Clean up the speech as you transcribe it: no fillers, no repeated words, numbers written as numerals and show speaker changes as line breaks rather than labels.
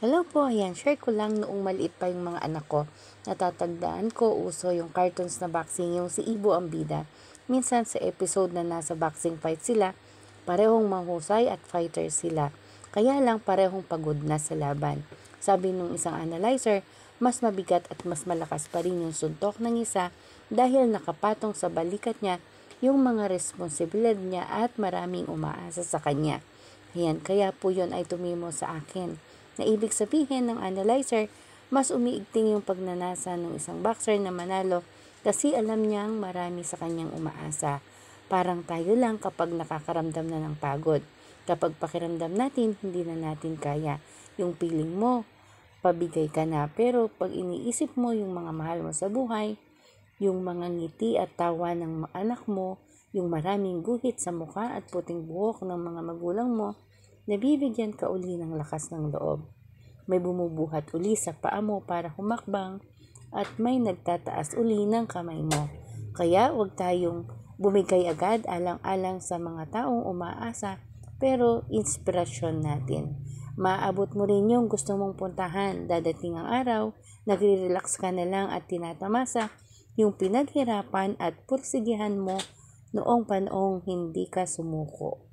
Hello po, ayan, share ko lang noong maliit pa yung mga anak ko. Natatagdaan ko, uso yung cartoons na boxing, yung si Ibo ang bida. Minsan sa episode na nasa boxing fight sila, parehong mahusay at fighter sila. Kaya lang parehong pagod na sa laban. Sabi nung isang analyzer, mas mabigat at mas malakas pa rin yung suntok ng isa dahil nakapatong sa balikat niya yung mga responsibilidad niya at maraming umaasa sa kanya. Ayan, kaya po yun ay tumimo sa akin na ibig sabihin ng analyzer, mas umiigting yung pagnanasa ng isang boxer na manalo kasi alam niyang marami sa kanyang umaasa. Parang tayo lang kapag nakakaramdam na ng pagod. Kapag pakiramdam natin, hindi na natin kaya. Yung feeling mo, pabigay ka na. Pero pag iniisip mo yung mga mahal mo sa buhay, yung mga ngiti at tawa ng anak mo, yung maraming guhit sa mukha at puting buhok ng mga magulang mo, nabibigyan ka uli ng lakas ng loob. May bumubuhat uli sa paa mo para humakbang at may nagtataas uli ng kamay mo. Kaya huwag tayong bumigay agad alang-alang sa mga taong umaasa pero inspirasyon natin. Maabot mo rin yung gusto mong puntahan. Dadating ang araw, nagre-relax ka na lang at tinatamasa yung pinaghirapan at pursigihan mo noong panoong hindi ka sumuko.